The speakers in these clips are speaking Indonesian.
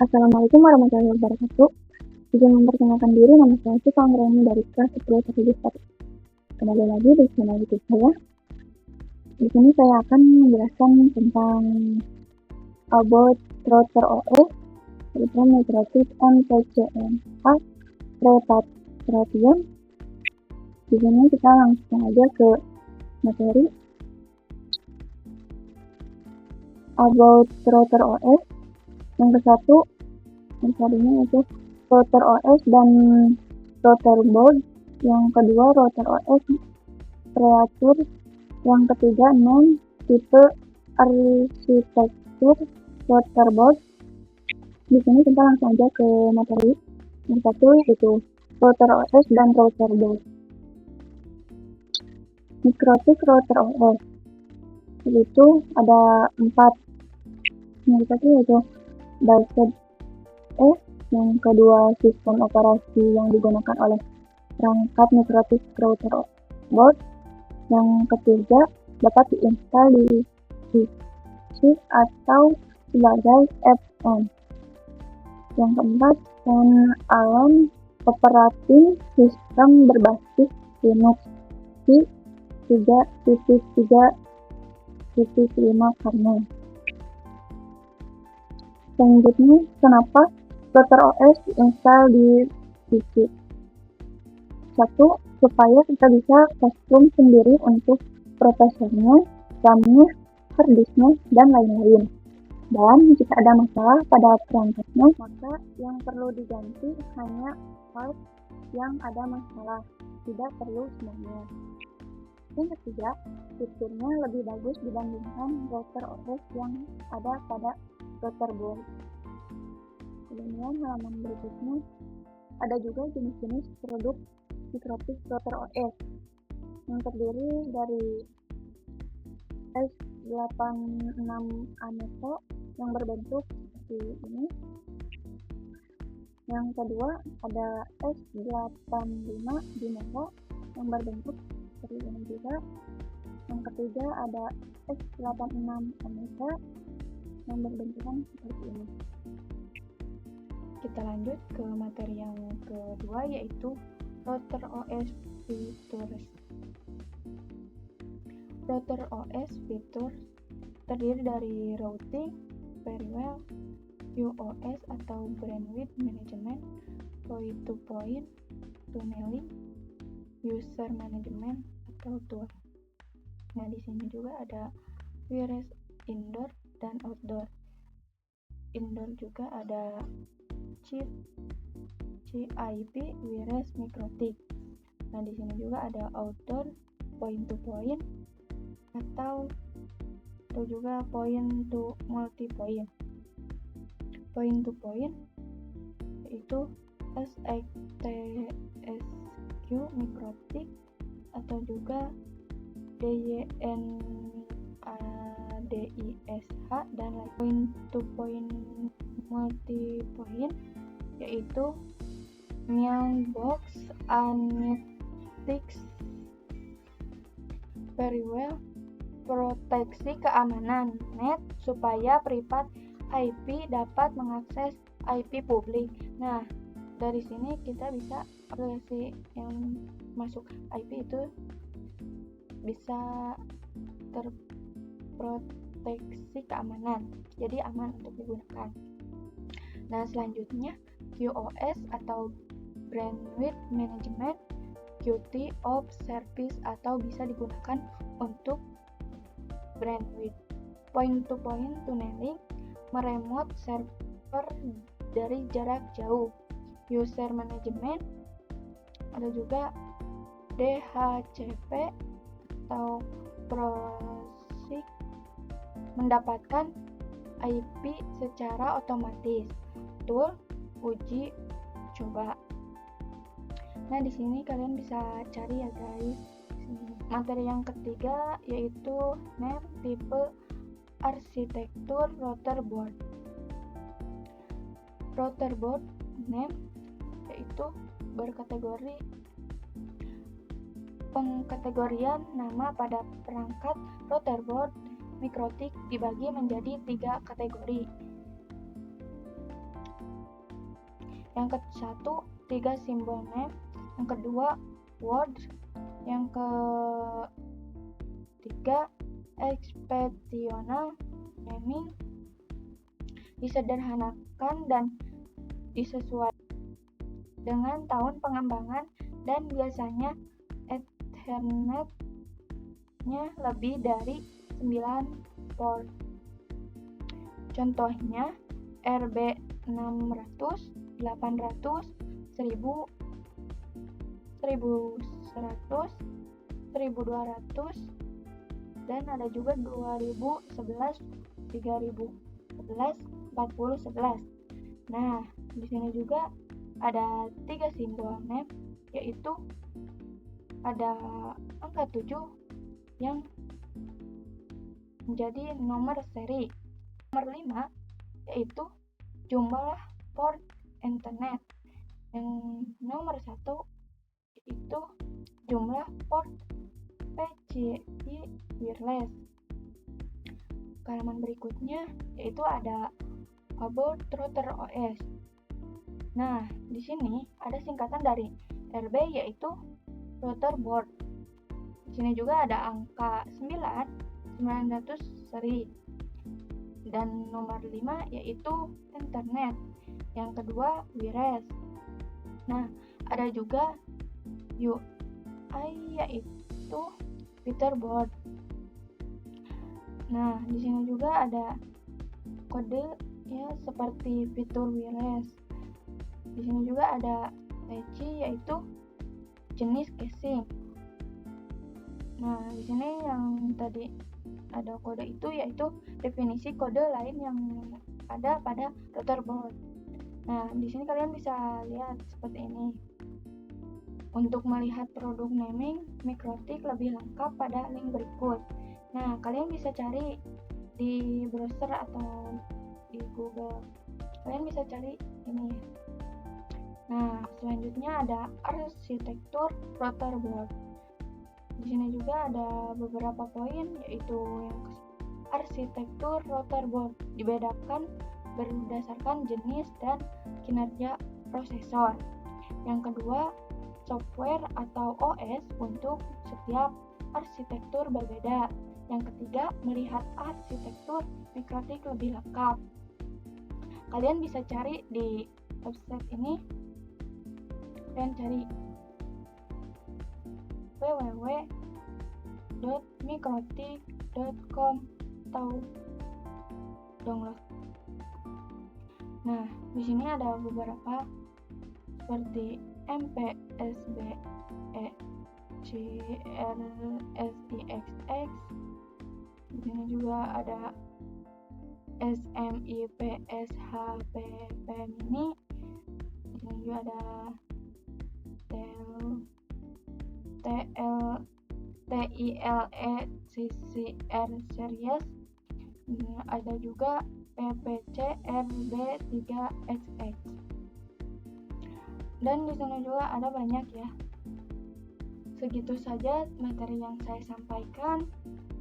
Assalamualaikum warahmatullahi wabarakatuh. Izin memperkenalkan diri, nama saya Syifa Anggreni dari kelas 10 Teknik Satu. Kembali lagi di channel YouTube saya. Di sini saya akan menjelaskan tentang about router OS, Telegram Migrative and PCNA Prepatration. Di sini kita langsung aja ke materi about router OS. Yang ke-1 materinya itu router OS dan router board. Yang kedua router OS kreatur. Yang ketiga name, tipe, arsitektur router board. Di sini kita langsung aja ke materi. Yang satu yaitu router OS dan router board. Mikrotik router OS itu ada 4. Yang satu yaitu base OS, yang kedua sistem operasi yang digunakan oleh perangkat mikrotik router board, yang ketiga dapat diinstal di PC atau sebagai add-on, yang keempat standalone operating system berbasis Linux di 3.3.5 kernel. Selanjutnya, kenapa router OS diinstal di PC? 1. Supaya kita bisa custom sendiri untuk prosesornya, RAM-nya, harddisknya, dan lain-lain. Dan jika ada masalah pada perangkatnya, maka yang perlu diganti hanya part yang ada masalah, tidak perlu semuanya. Yang ketiga, fiturnya lebih bagus dibandingkan router OS yang ada pada router board. Kemudian halaman berikutnya ada juga jenis-jenis produk mikrotik router OS yang terdiri dari S86 Aneto yang berbentuk seperti ini. Yang kedua ada S85 Dimero yang berbentuk seperti ini juga. Yang ketiga ada S86 Omega yang berbentukan seperti ini. Kita lanjut ke materi yang kedua, yaitu router OS features. Router OS features terdiri dari routing, firewall, QoS atau bandwidth management, point-to-point tunneling, user management atau tool. Nah, di sini juga ada wireless indoor dan outdoor. Indoor juga ada CIP wireless mikrotik. Nah, di sini juga ada outdoor point to point atau juga point to multi point. Point to point yaitu SXTSQ mikrotik atau juga DYNADISH dan point to point multi point yaitu Mailbox Analytics. Firewall proteksi keamanan net supaya privat IP dapat mengakses IP publik. Nah, dari sini kita bisa aplikasi yang masuk IP itu bisa terproteksi keamanan, jadi aman untuk digunakan. Nah, selanjutnya QoS atau bandwidth management, QT of service atau bisa digunakan untuk bandwidth. Point to point tunneling, meremote server dari jarak jauh. User management, ada juga DHCP atau proxy, mendapatkan IP secara otomatis. Tool, uji coba. Nah, di sini kalian bisa cari ya guys. Materi yang ketiga yaitu name, tipe, arsitektur router board. Router board name yaitu berkategori pengkategorian nama pada perangkat router board mikrotik dibagi menjadi 3 kategori. Yang ke-1 3 simbol name, yang kedua word, yang ke-3 exceptional naming, disederhanakan dan disesuaikan dengan tahun pengembangan dan biasanya Ethernet-nya lebih dari 9 port. Contohnya RB600, 800, 1000, 1100, 1200, dan ada juga 2011, 3011, 4011. Nah, di sini juga ada 3 simbol name, yaitu ada angka 7 yang menjadi nomor seri. Nomor 5 yaitu jumlah port internet. Yang nomor 1 yaitu jumlah port PCI wireless. Halaman berikutnya yaitu ada About Router OS. Nah, di sini ada singkatan dari RB yaitu router board. Di sini juga ada angka 900 seri. Dan nomor 5 yaitu internet. Yang kedua wireless. Nah, ada juga UI yaitu Peterboard. Nah, di sini juga ada kode ya seperti fitur wireless. Di sini juga ada PCI yaitu jenis casing. Nah, di sini yang tadi ada kode itu yaitu definisi kode lain yang ada pada router board. Nah, di sini kalian bisa lihat seperti ini. Untuk melihat produk naming MikroTik lebih lengkap pada link berikut. Nah, kalian bisa cari di browser atau di Google. Kalian bisa cari ini. Nah, selanjutnya ada arsitektur router board. Di sini juga ada beberapa poin, yaitu yang arsitektur router board dibedakan berdasarkan jenis dan kinerja prosesor. Yang kedua, software atau OS untuk setiap arsitektur berbeda. Yang ketiga, melihat arsitektur MikroTik lebih lengkap. Kalian bisa cari di website ini dan cari www.mikrotik.com atau download. Nah, di sini ada beberapa seperti MPSB, CRSIXX. Di sini juga ada SMIPSHPP mini. Di sini juga ada TILE CCR series. Ada juga PPC RB3XX. Dan di sana juga ada banyak ya. Segitu saja materi yang saya sampaikan.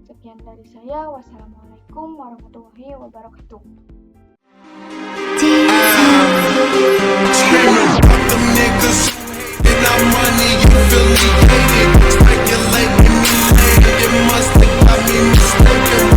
Sekian dari saya. Wassalamualaikum warahmatullahi wabarakatuh. Money, you feel me, speculate, it must have got me mistaken.